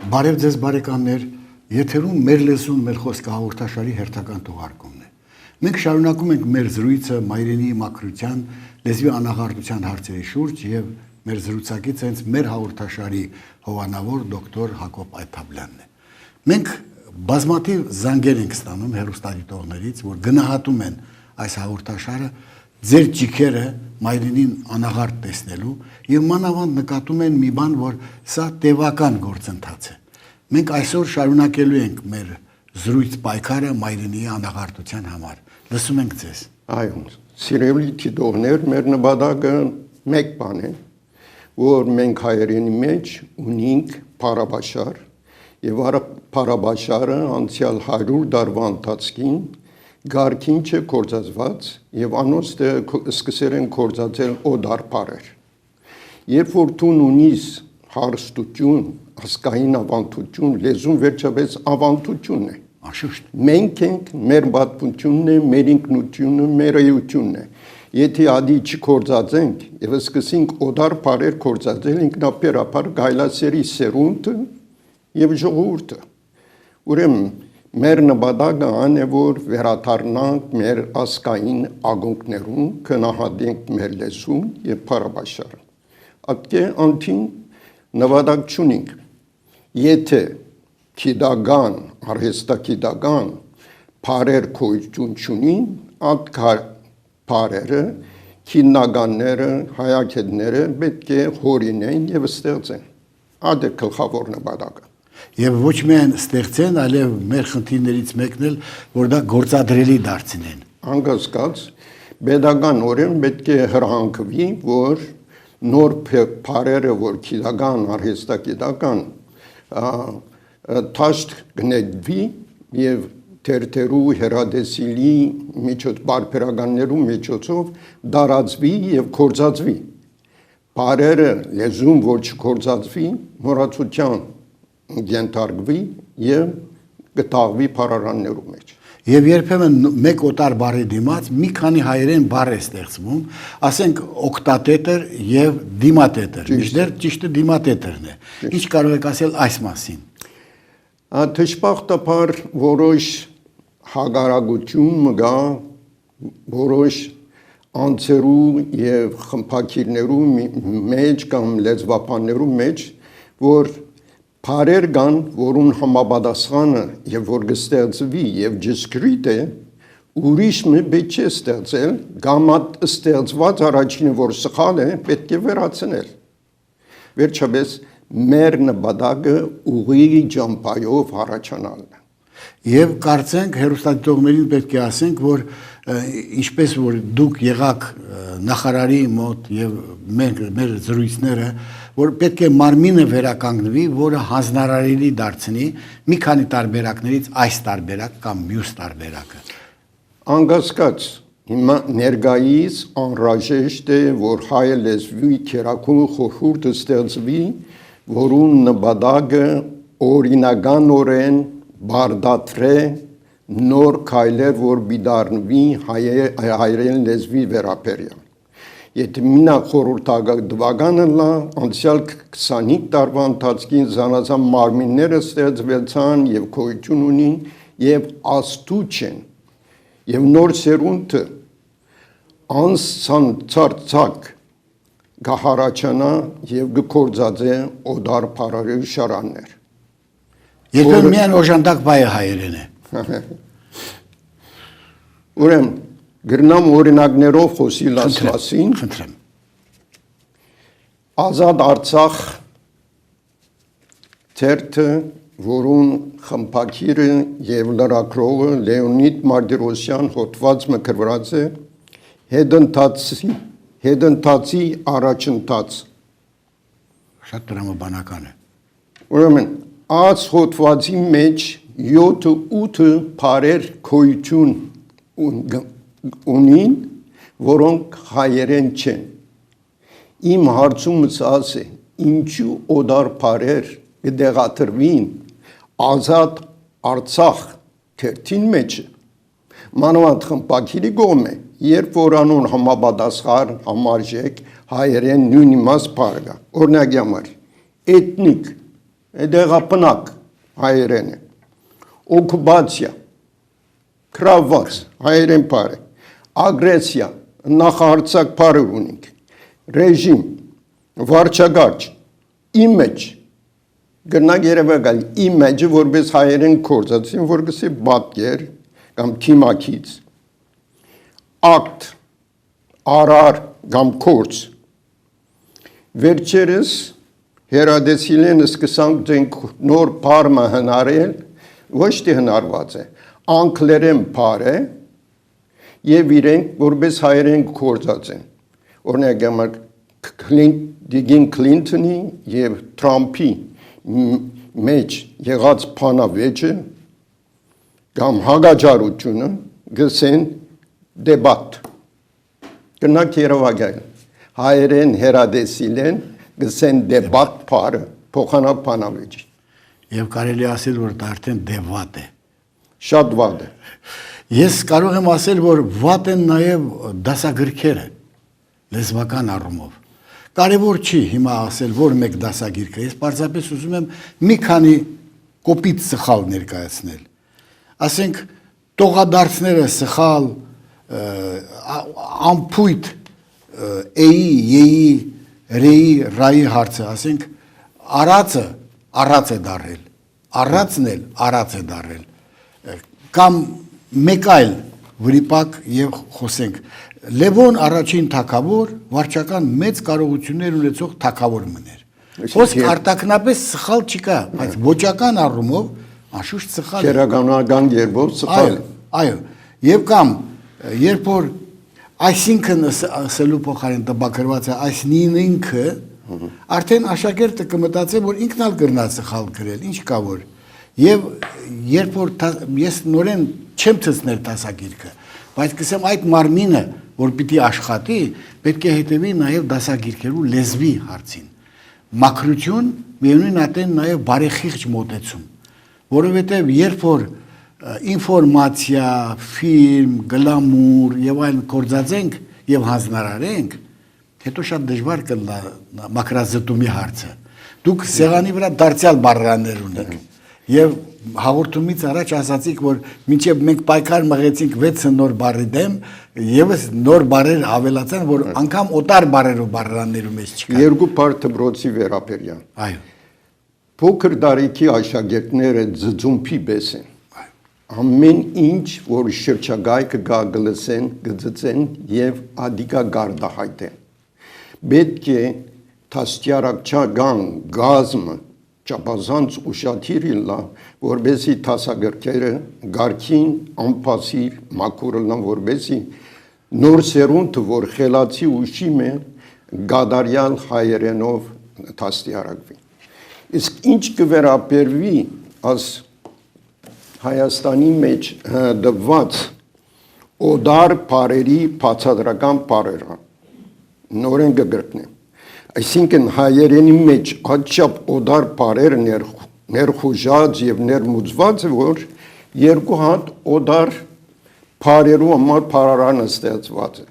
Բարև ձեզ բարեկամներ, եթերում մեր լեզուն մեր խոսքը հաղորդաշարի հերթական թողարկումն է։ Մենք շարունակում ենք մեր զրույցը մայրենի մաքրության, լեզվի անաղարտության հարցերի շուրջ եւ մեր զրուցակից հենց մեր հաղորդաշարի հովանավոր դոկտոր Հակոբ Այթաբլյանն է։ Մենք բազմաթիվ զանգեր ենք ստանում հեռուստադիտողներից, որ գնահատում են այս հաղորդաշարը ձեր ճիքերը մայրենին անաղարտ տեսնելու եւ մանավանդ նկատում են մի բան, որ սա տևական գործընթաց է։ Մենք այսօր շարունակելու ենք մեր զրույց պայքարը մայրենի անաղարտության համար։ Լսում ենք ձեզ։ Այո, սիրելի դիտողներ, մեր նպատակը մեկ բան է, որ մենք հայերենի մեջ ունենք փառաբաշար եւ փառաբաշարը անցյալ 100 տարվա ընթացքին Գարքին չէ կործածված եւ անոստը սկսել են կործածել օդար բարեր։ Երբ որ դու ունիս հարստություն, ասկային ավանդություն, լեզուն վերջապես ավանդությունն է։ Աշուշտ։ Մենք ենք մեր պատմությունն է, մեր ինքնությունը, մեր էությունն է։ Եթե ադի չկործածենք եւ սկսենք օդար բարեր կործածել, ինքնաբերաբար գայլասերի սերունդը եւ ժողովուրդը։ Ուրեմն մեր նպատակը այն է, որ վերադառնանք մեր ասկային ակունքներուն, գնահատենք մեր լեզուն եւ փառաբաշարը։ Ատկե անտին նպատակ չունենք։ Եթե քիդագան, արհեստակիդագան բարեր կոյություն չունին, այդ բարերը, քիննագանները, հայագետները պետք է հորինեն եւ ստեղծեն։ Այդ է գլխավոր նպատակը։ Եվ ոչ միայն ստեղծեն, այլև մեր խնդիրներից մեկն էլ, որ դա գործադրելի դարձնեն։ Անկասկած, pedagogan պետք է հրահանգվի, որ նոր բարերը, որ քիդագան, արհեստագիտական թաշտ գնեդվի եւ թերթերու հերադեսիլի միջոց բարբերականներու միջոցով դարածվի եւ կործածվի։ Բարերը լեզուն որ չկործածվի, մոռացության գենթարգվի եւ գտաղվի փառարաններու մեջ։ Եվ երբեմն մեկ օտար բառի դիմաց մի քանի հայերեն բառ է ստեղծվում, ասենք օկտատետր եւ դիմատետր։ Միշտեր ճիշտը դիմատետրն է։ Ինչ կարող եք ասել այս մասին։ Դժբախտաբար որոշ հագարագություն մգա, որոշ անձերու եւ խմփակիրներու մեջ կամ լեզվապաններու մեջ, որ Բարեր կան, որուն համապատասխանը եւ որ կստեղծվի եւ ջսկրիտ է, ուրիշ մի պետք է ստեղծել, կամ ստեղծված առաջինը որ սխալ է, պետք է վերացնել։ Վերջապես մեր նպատակը ուղիղ ճամփայով առաջանալն է։ Եվ կարծենք հերոստատիտողներին պետք է ասենք, որ ինչպես որ դուք եղաք նախարարի մոտ եւ մեր զրույցները, որ պետք է մարմինը վերականգնվի, որը հանձնարարելի դարձնի մի քանի տարբերակներից այս տարբերակ կամ մյուս տարբերակը։ Անկասկած, հիմա ներկայիս անհրաժեշտ է, որ հայ լեզվի քերակուն խորհուրդը ստեղծվի, որուն նպատակը օրինականորեն բարդատրե նոր քայլեր, որ բիդարնվի հայերեն լեզվի վերաբերյալ։ Եթե մինա խորհրդակցողանը լա, անցյալ 25 տարվա ընթացքին զանազան մարմինները ստեղծվեցան եւ գոյություն ունին եւ աստուճ են եւ նոր սերունդը անցանցարցակ գահարաչանա եւ գործածե օդար բարարի շարաններ։ Երբեմն միայն օժանդակ բայը հայերեն է։ Ուրեմն գրնամ օրինակներով խոսիլ ասվածին, խնդրեմ։ Ազատ Արցախ թերթը, որուն խմփակիրը եւ լրագրողը Լեոնիդ Մարտիրոսյան հոդված մկրված է, հետընթացի առաջընթաց։ Շատ տրամաբանական է։ Ուրեմն այս հոդվածի մեջ 7-8 բարեր գոյություն ունին, որոնք հայերեն չեն։ Իմ հարցումս աս է, ինչու օդար բարեր կդեղատրվին ազատ Արցախ թերթին մեջը, մանավանդ խմբակիրի կողմ է, երբ որ անուն համապատասխան համարժեք հայերեն նույն իմաց բարգա, օրինակի համար, էթնիկ դեղապնակ հայերեն է, օկուպացիա, կրավված հայերեն պար է, ագրեսիա, նախահարցակ պարը ունենք, ռեժիմ, վարչագարչ, իմեջ, գնակ երևակալ իմեջը որպես հայերեն կործացին, որգսի բատկեր կամ թիմակից, ակտ, արար կամ կորց, վերջերս հերադեսիլ են սկսանք ձենք նոր պարմը հնարել, ոչ թե հնարված է, անգլերեն պար է և իրենք որպես հայերեն կործած են, օրնակ համար դիգին Քլինթոնի և Թրամփի մեջ եղած պանավեջը կամ հագաջարությունը գսեն դեբատ, գնակ երևագայլ, հայերեն հերադեսիլ են գսեն դեբատ պարը, փոխանակ պանավեջի։ Եվ կարելի ասել, որ դա արդեն դեվատ է։ Շատ վատ է։ Ես կարող եմ ասել, որ վատ են նաև դասագրքերը, լեզվական առումով։ Կարևոր չի հիմա ասել, որ մեկ դասագիրքը, ես պարզապես ուզում եմ մի քանի կոպիտ սխալ ներկայացնել։ Ասենք, տողադարձները սխալ, ամփույթ, էի, եի, ռեի, ռայի հարցը, ասենք, առած է դարել, առածն էլ առած է դարել, կամ մեկ այլ վրիպակ և խոսենք, Լևոն առաջին թագավոր, վարչական մեծ կարողություններ ունեցող թագավոր մներ։ Խոսք արտաքնապես սխալ չկա, բայց ոճական առումով անշուշտ սխալ է։ Քերականական երբով սխալ է։ Այո, և կամ, երբ որ այսինքն ասելու փոխարեն տպագրված է այսինքն ինքը, արդեն աշակերտը կմտածի, որ ինքն ալ կրնա սխալ գրել, ինչ կա որ։ Եվ երբ որ ես նորեն չեմ ցցնել դասագիրքը, բայց կսեմ այդ մարմինը, որ պիտի աշխատի, պետք է հետևի նաև դասագիրքերու լեզվի հարցին։ Մաքրություն, միևնույն ատեն նաև բարեխիղճ մոտեցում, որովհետև երբ որ ինֆորմացիա, ֆիլմ, գլամուր եւ այլն կործածենք եւ հանձնարարենք, հետո շատ դժվար կլինի մակրազտումի հարցը։ Դուք սեղանի վրա դարձյալ բառերաններ ունեք եւ հաղորդումից առաջ ասացիք, որ մինչեւ մենք պայքար մղեցինք 6 նոր բառի դեմ, եւս նոր բառեր ավելացան, որ անգամ օտար բառերով բառերաններում մեջ չկա։ Երկու բառ դպրոցի վերաբերյալ։ Այո։ Փոքր տարիքի աշակերտները ձծումփի պես են։ Ամեն ինչ, որ շրջագայքը գա գլսեն, գծծեն և ադիկա գարդահայտեն։ Պետք է թաստյարակչական գազմը չապազանց ուշաթիրի լա, որբեսի թասագրքերը գարքին անպասիր մակուրլնան, որբեսի նոր սերունդը, որ խելացի ուշի մեն, գադարյալ հայերենով թաստյարակվի։ Իսկ ինչ կվերապերվի աս Հայաստանի մեջ դված օդար պարերի պացադրական պարերը, նորեն կգրտնեմ, այսինքն հայերենի մեջ ատչապ օդար պարեր ներխուժած և ներմուծված է, որ երկու հատ օդար պարերու համար պարարանը ստեղծված է։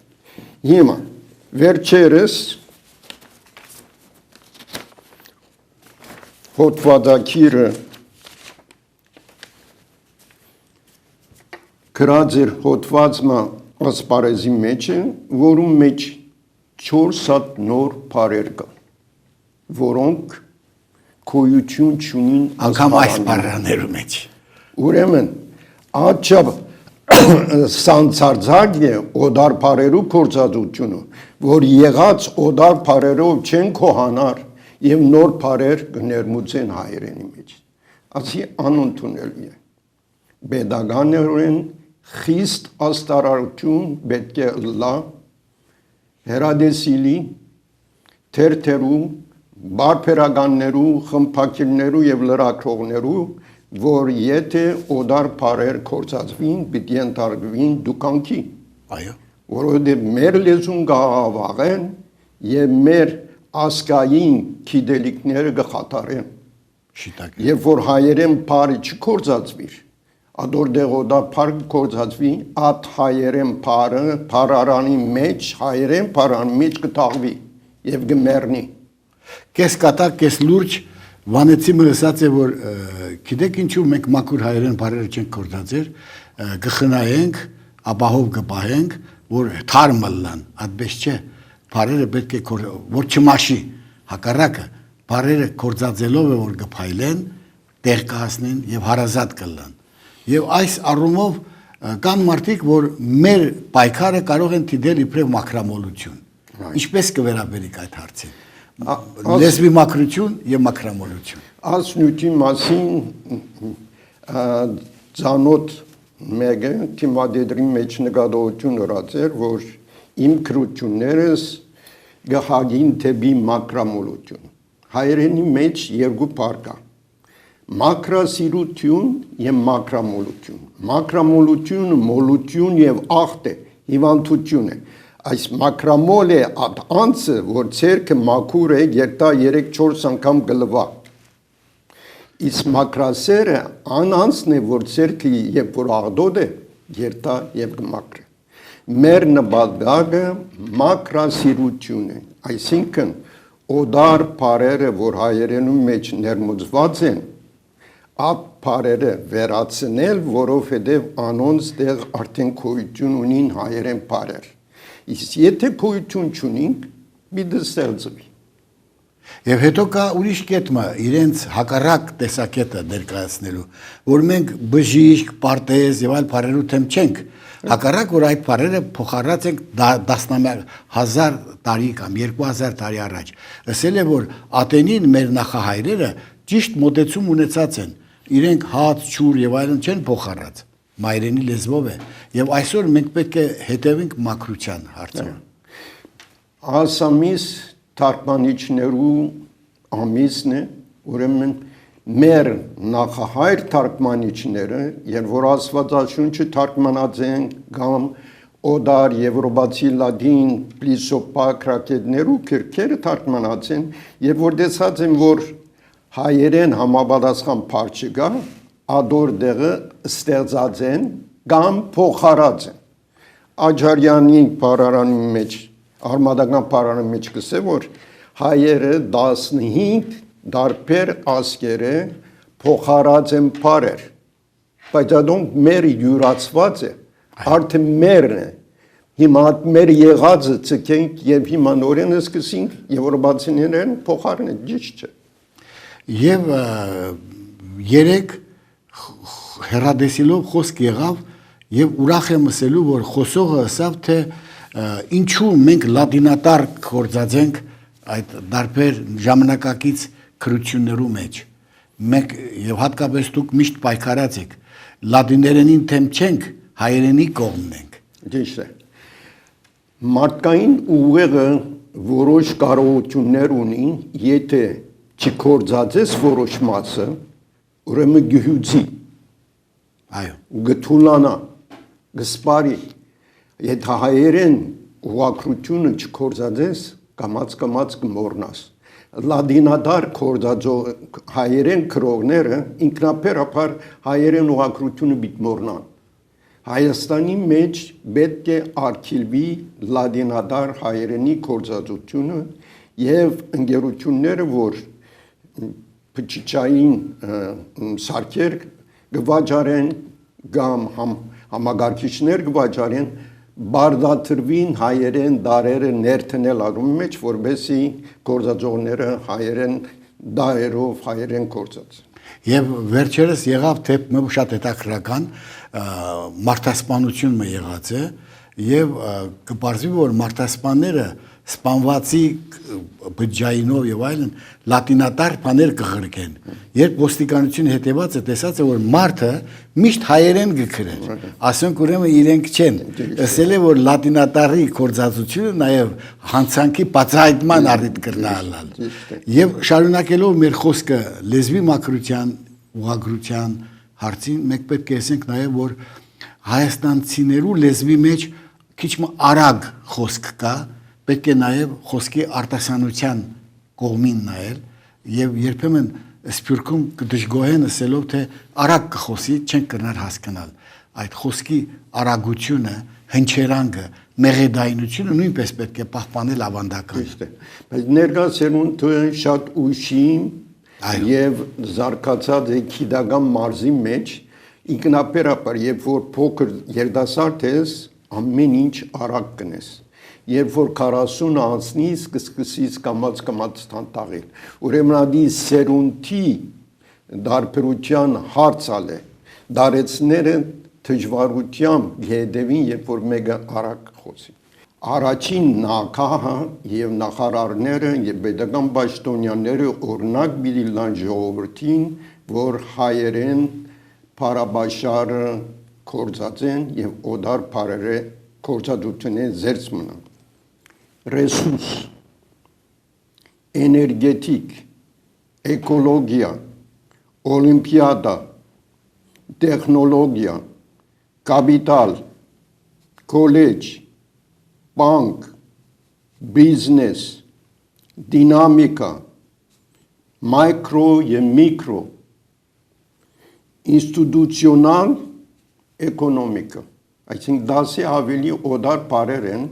Հիմա, վերջերս հոտվածակիրը գրած էր հոտվածմա ասպարեզի մեջ է, որում մեջ 4 հատ նոր պարեր կա, որոնք քոյություն չունին անգամ այս բառաներու մեջ։ Ուրեմն, ատչապ սանցարձակ է օդար պարերու կործածությունը, որ եղած օդար պարերով չեն կոհանար և նոր պարեր կներմուծեն հայերենի մեջ։ Ասի անընդունելի է։ Պետականորեն խիստ աստարարություն պետք է լա հերադեսիլի, թերթերու, բարբերականներու, խմբակիրներու և լրակրողներու, որ եթե օդար պարեր կործածվին, պիտի ենթարկվին դուկանքի։ Այո։ Որովհետև մեր լեզուն կաղավաղեն և մեր ասկային գիտելիքները կխաթարեն։ Շիտակ։ Երբ որ հայերեն պարը չկործածվիր, ադորդեղ օդա պար կործածվի, ատ հայերեն պարը պարարանի մեջ, հայերեն պարարանի մեջ կտաղվի և գմերնի։ Կես կատակ, կես լուրջ, Վանեցի մսած է որ գիտեք ինչու մենք մաքուր հայերեն բարերը չենք կործածեր գխնայենք ապահով կպահենք որ թարմը լան այդպես չէ բարերը պետք է որ չմաշի հակառակը բարերը կործածելով է որ կփայլեն տեղ կհասնեն եւ հարազատ կլան եւ այս առումով կան մարդիկ որ մեր պայքարը կարող են դիտել իբրև մաքրամոլություն ինչպես կվերաբերիկ այդ հարցին լեզվի մաքրություն եւ մաքրամոլություն ասնույթի մասին ծանոթ մեկը թիմադեդրի մեջ նկատողություն ուրացեր որ իմ քրություններս գահագին թեպի մաքրամոլություն հայերենի մեջ երկու բառ կա մաքրասիրություն եւ մաքրամոլություն մաքրամոլությունը մոլություն եւ ախտ է հիվանդություն է այս մաքրամոլ է անձը որ ցերկը մաքուր է երտա 3-4 անգամ գլվա իսկ մաքրասերը անանցն է որ ցերկը երբ որ աղդոդ է երտա եւ կմաքրե մեր նպատակը մաքրասիրություն է այսինքն օդար բարերը որ հայերենու մեջ ներմուծված են Ատ բարերը վերացնել, որովհետև անոնց դեղ արդեն գոյություն ունին հայերեն բարեր։ Իսկ եթե գոյություն չունենք, պիտի ստեղծվի։ Եվ հետո կա ուրիշ կետը, իրենց հակառակ տեսակետը ներկայացնելու, որ մենք բժիշկ, պարտեզ եւ այլ բարերու թեմ չենք։ Հակառակ որ այդ բարերը փոխարած ենք դասնամյակ 1000 տարի կամ 2000 տարի առաջ։ Ասել է որ Ատենին մեր նախահայրերը ճիշտ մոտեցում ունեցած են իրենք հաց, ճուր եւ այլն չեն փոխարած մայրենի լեզվով է եւ այսօր մենք պետք է հետևենք մաքրության հարցին ասամիս թարգմանիչներու ամիսն է ուրեմն մեր նախահայր թարգմանիչները երբ որ Աստվածաշունչը թարգմանած են կամ օդար եվրոպացի լադին պլիսոպակրատներու քրքերը թարգմանած են երբ որ տեսած են որ հայերեն համապատասխան բառ չկա, ադոր դեղը ստեղծած են կամ փոխարած են։ Աջարյանի բառարանի մեջ, արմատական բառարանի մեջ կսե որ հայերը 15 դարբեր ասկերը փոխարած են բառեր։ Բայց դոնք մեր յուրացված է, արդեն մերն է։ Հիմա մեր եղածը ցկենք եւ հիմա նորեն սկսենք եվրոպացիներեն փոխարեն ճիշտ չէ։ Եվ երեք հերադեսիլով խոսք եղավ եւ ուրախ եմ ասելու որ խոսողը ասավ թե ինչու մենք լատինատար կործածենք այդ դարբեր ժամանակակից քրություններու մեջ մենք եւ հատկապես դուք միշտ պայքարած եք լատիներենին թեմ չենք հայերենի կողմն ենք ճիշտ է մարդկային ուղեղը որոշ կարողություններ ունի եթե չկործածես որոշ մասը, ուրեմն գյուծի, այո, գթուլանա, գսպարի, եթե հայերեն ուղղակրությունը չկործածես, կամած կմորնաս, լադինադար կործածող հայերեն կրողները ինքնաբերաբար հայերեն ուղղակրությունը բիտ մորնան, Հայաստանի մեջ պետք է արգելվի լադինադար հայերենի կործածությունը եւ ընկերությունները, որ փչիչային սարքեր գվաճարեն կամ համագարկիչներ գվաճարեն բարդատրվին հայերեն դարերը ներթնել արում մեջ որբեսի կործածողները հայերեն դայերով հայերեն կործած եւ վերջերս եղավ թե շատ հետաքրական մարտահրավերություն եղած է եւ կբարձվի որ մարտահրավերները սպանվածի բջջայինով եւ այլն լատինատար բաներ կղրկեն երբ ոստիկանությունը հետեւած է տեսած է որ մարդը միշտ հայերեն գքրեր ասենք ուրեմն իրենք չեն ասել է որ լատինատարի կորզածությունը նաեւ հանցանքի բացահայտման առիթ կրնալալ եւ շարունակելով մեր խոսքը լեզվի մաքրության ուղղագրության հարցին մենք պետք է ասենք նաեւ որ հայաստանցիներու լեզվի մեջ քիչ արագ խոսք կա պետք է նաև խոսքի արտասանության կողմին նայել եւ երբեմն սփյուռքում կդժգոհեն ասելով թե արագ կխոսի չեն կրնար հասկանալ այդ խոսքի արագությունը հնչերանգը մեղեդայնությունը նույնպես պետք է պահպանել ավանդական բայց ներկա սերունդը շատ ուշի եւ զարգացած է քիդական մարզի մեջ ինքնաբերաբար երբ որ փոքր երդասարդ ես ամեն ինչ արագ կնես երբ որ 40 անցնի սկսկսից կամած տանտաղել ուրեմն ադի սերունդի դարբերության հարցալ է դարեցները դժվարությամբ հետևին երբ որ մեկը արագ խոսի առաջին նախահը եւ նախարարները եւ pedagogan պաշտոնյաները օրինակ բիլան ժողովրդին որ հայերեն Փարաբաշարը կորցածեն եւ օդար բարերը կորցածությունն զերծ մնան ռեսուրս էներգետիկ էկոլոգիա օլիմպիադա տեխնոլոգիա կապիտալ կոլեջ բանկ բիզնես դինամիկա մայկրո եւ միկրո ինստիտուցիոնալ էկոնոմիկա այսինքն դասի ավելի օդար բարեր են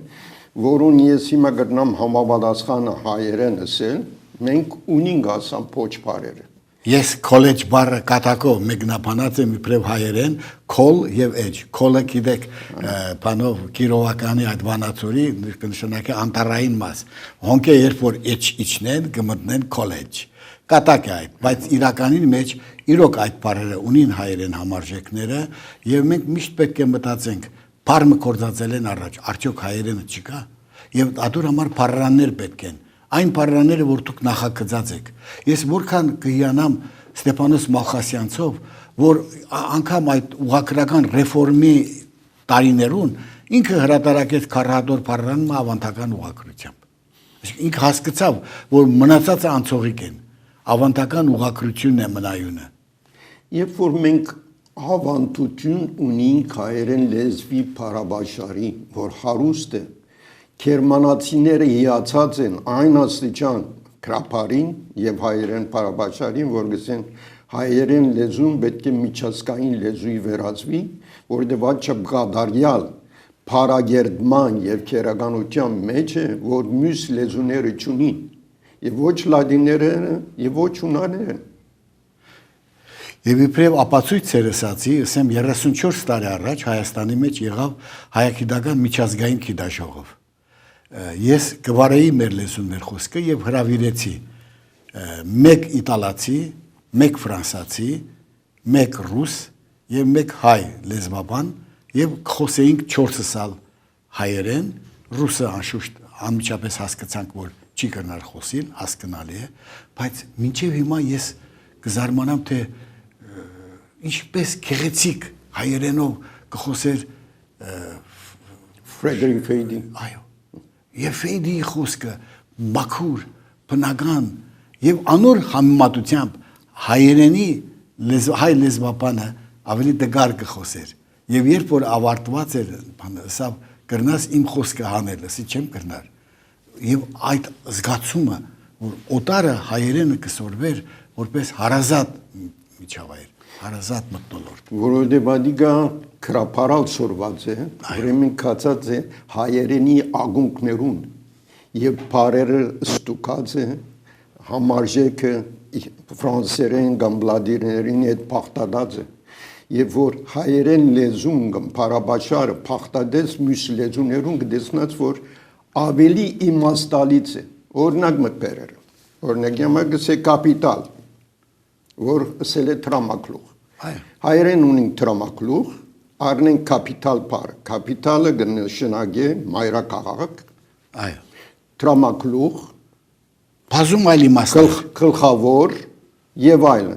որուն ես հիմա գտնամ համապատասխանը հայերեն ասել մենք ունենք ասամ փոչ բարերը Ես college բառը կատակով մեկնաբանած եմ իբրև հայերեն call եւ edge call-ը գիտեք բանով գիրովականի այդ բանացորի կնշանակի անտարային մաս հոնկե երբ որ edge իջնեն կմտնեն college կատակ է այդ բայց իրականին մեջ իրոք այդ բառերը ունին հայերեն համարժեքները եւ մենք միշտ պետք է մտածենք բառը կորցածել են առաջ արդյոք հայերենը չկա եւ ադուր համար բառարաններ պետք են Այն բառաները, որ դուք նախագծած եք։ Ես որքան կհիանամ Ստեփանոս Մալխասյանցով, որ անգամ այդ ուղղակրական ռեֆորմի տարիներուն ինքը հրատարակեց Քարհադոր բառարանը ավանդական ուղղակրությամբ։ Ինքը հասկացավ, որ մնացածը անցողիկ են։ Ավանդական ուղղակրությունն է մնայունը։ Երբ որ մենք ավանդություն ունենք հայերեն լեզվի Փարաբաշարի, որ հարուստ է Գերմանացիները հիացած են այն աստիճան քրապարին եւ հայերեն Փարաբաշարին, որ գսեն հայերեն լեզուն պետք է միջազգային լեզուի վերածվի, որովհետեւ աչը բղադարյալ փարագերդման եւ քերականության մեջ է, որ մյուս լեզուները չունին, եւ ոչ լատիները եւ ոչ հունարները։ Եվ իբրև ապացույց ասացի, ասեմ 34 տարի առաջ Հայաստանի մեջ եղավ հայագիտական միջազգային գիտաժողով։ Ես կվարեի մեր լեզուն մեր խոսքը եւ հրավիրեցի մեկ իտալացի, մեկ ֆրանսացի, մեկ ռուս եւ մեկ հայ լեզվաբան եւ խոսեինք 4 սալ հայերեն, ռուսը անշուշտ անմիջապես հասկացանք որ չի կրնար խոսիլ, հասկանալի է, բայց մինչեւ հիմա ես կզարմանամ թե ինչպես գեղեցիկ հայերենով կխոսեր Ֆրեդերիկ Ֆեյդի այո Եվ Ֆեյդի խոսքը մաքուր, բնական եւ անոր համեմատությամբ հայերենի հայ լեզվաբանը ավելի դգար կխոսեր եւ երբ որ ավարտված էր բանը ասավ կրնաս իմ խոսքը հանել ասի չեմ կրնար եւ այդ զգացումը որ օտարը հայերենը կսորվեր որպես հարազատ միջավայր հարազատ մտնոլորտ որովհետեւ ադիգա քրապարալ սորված է ուրեմն կացած է հայերենի ագունքներուն եւ բարերը ստուկած է համարժեքը ֆրանսերեն կամ բլադիրներին հետ փախտած է եւ որ հայերեն լեզուն կամ Փարաբաշարը փախտades մյուս լեզուներուն կդեսնած որ ավելի իմաստալից է օրինակ մտերերը օրինակ յամագսե կապիտալ որ ասել է տրամակլուղ հայերեն ունին տրամակլուղ առնեն կապիտալ բառ կապիտալը կնշանակի մայրաքաղաք այո տրամակլուղ բազում այլ իմաստով գլխավոր եւ այլն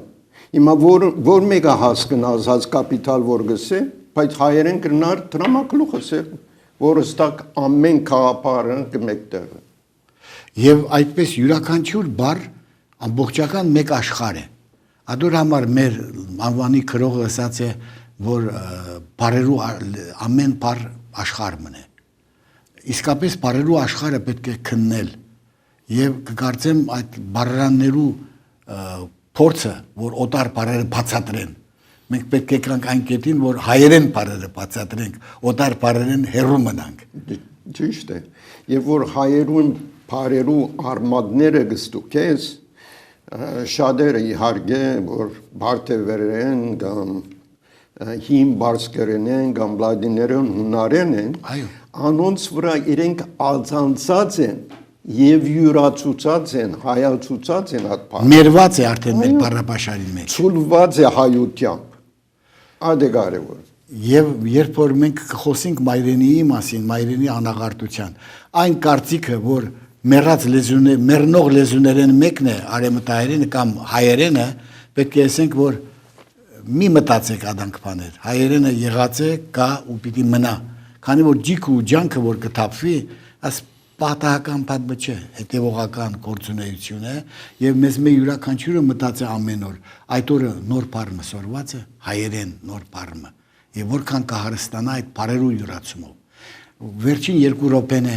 հիմա որ մեկը հասկանաց կապիտալ որ գսե բայց հայերեն կնար տրամակլուղ ասել որ ստակ ամեն քաղաքարը կմեկտեղ եւ այդպես յուրաքանչյուր բառ ամբողջական մեկ աշխարհ է Ադուր համար մեր անվանի քրողը ասաց է, որ բարերու ամեն բառ աշխարհ մնե։ Իսկապես բարերու աշխարհը պետք է քննել եւ կկարծեմ այդ բառարաններու փորձը, որ օտար բառերը բացատրեն։ Մենք պետք է գանք այն կետին, որ հայերեն բառերը բացատրենք, օտար բառերեն հեռու մնանք։ Ճիշտ է։ Եվ որ հայերուն բառերու արմատները գստուկես շատերը իհարկե որ բարթևերեն կամ հին բարձկերեն են կամ լադիներեն հունարեն են Այո։ անոնց վրա իրենք ածանցած են եւ յուրացուցած են հայացուցած են այդ բանը Մերված է արդեն մեր բառապաշարի մեջ։ ցուլված է հայությամբ ադե կարևոր Եվ երբ որ մենք կխոսենք մայրենիի մասին, մայրենի անաղարտության, այն կարծիքը, որ մեռած լեզուներ, մեռնող լեզուներեն մեկն է արեմտահայերենը կամ հայերենը, պետք է ասենք, որ մի մտածեք ադանք բաներ։ Հայերենը եղած է, կա ու պիտի մնա։ Քանի որ ջիքը ու ջանքը որ կթափվի, աս պատահական պատմը չէ, հետևողական գործունեություն է եւ մեզ մեր յուրաքանչյուրը մտածի ամեն օր։ Այդ օրը նոր բառը սորված է, հայերեն նոր բառը։ Եվ որքան կհարստանա այդ բառերու յուրացումով։ Վերջին 2 րոպեն է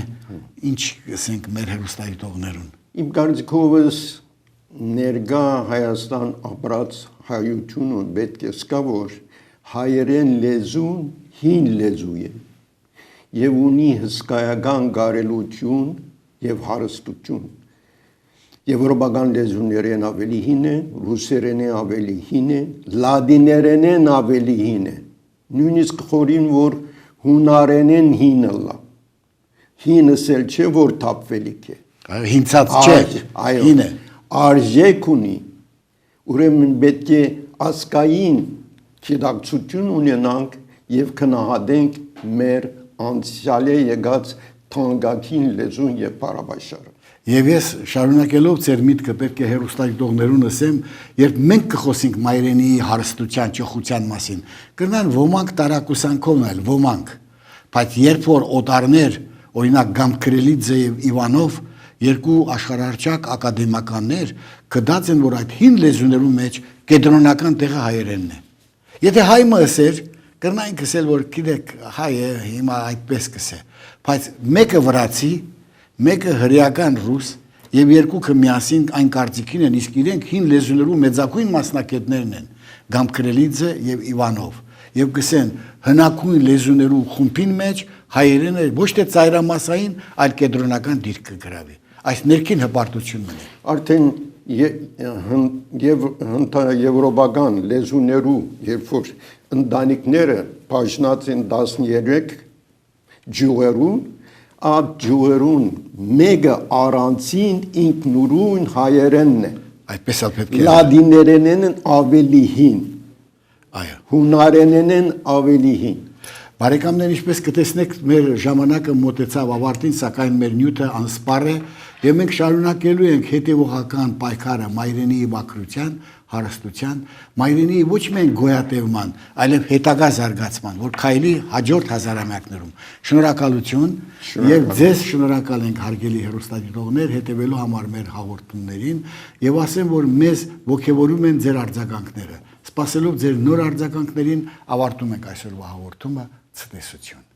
ինչ ասենք մեր հերոստատիտողներուն։ Իմ կարծիքովս ներկա Հայաստան ապրած հայությունը պետք է սկա որ հայերեն լեզուն հին լեզու է եւ ունի հսկայական գարելություն եւ հարստություն եվրոպական լեզուներեն ավելի հին է ռուսերենը ավելի հին է լադիներենն ավելի հին է նույնիսկ խորին որ հունարենեն հինը լա հինս էլ չէ որ թափվելիք է Հինցած չէ, հին է։ Արժեք ունի ուրեմն պետք է ասկային գիտակցություն ունենանք եւ քնահատենք մեր անցյալի եկած թանկագին լեզուն եւ բառապաշարը Եվ ես շարունակելով ձեր միտքը պետք է հերոստատիտողներուն ասեմ, երբ մենք կխոսենք մայրենիի հարստության, ճոխության մասին, կգնան ոմանք տարակուսանքով նայել, ոմանք, բայց երբ որ օտարներ, օրինակ Գամքրելիձե եւ Իվանով, երկու աշխարհարչակ ակադեմիականներ կդած են, որ այդ հին լեզուներու մեջ կենտրոնական տեղը հայերենն է։ Եթե հայը ասեր, կգնային ասել, որ գիտեք, հայը հիմա այդպես կսե, բայց մեկը վրացի Մեկը հրեական ռուս եւ երկուքը միասին այն կարծիքին են, իսկ իրենք հին լեզուներու մեծակույն մասնակիցներն են, Գամքրելիձե եւ Իվանով։ Եվ գսեն հնակույն լեզուներու խումբին մեջ հայերենը ոչ թե ծայրամասային, այլ կենտրոնական դիրք կգրավի։ Այս ներքին հպարտությունն է։ Արդեն եվրոպական լեզուներու երբ որ ընտանիքները բաժնած են 13 ջուղերուն Այդ ջուղերուն մեկը առանցին ինքնուրույն հայերենն է Այդպես էլ պետք է լադիներենն ավելի հին Այո հունարենն ավելի հին Բարեկամներ ինչպես կտեսնեք մեր ժամանակը մոտեցավ ավարտին սակայն մեր նյութը անսպառ է եւ մենք շարունակելու ենք հետեւողական պայքարը մայրենիի մաքրության հարստության մայրենիի ոչ միայն գոյատևման այլև հետագա զարգացման որ քայլի հաջորդ հազարամյակներում շնորհակալություն եւ ձեզ շնորհակալ ենք հարգելի հերոստատիտողներ հետեւելու համար մեր հաղորդումներին եւ ասեմ որ մեզ ողջևորում են ձեր արձագանքները սպասելով ձեր նոր արձագանքներին ավարտում ենք այսօրվա հաղորդումը ցտեսություն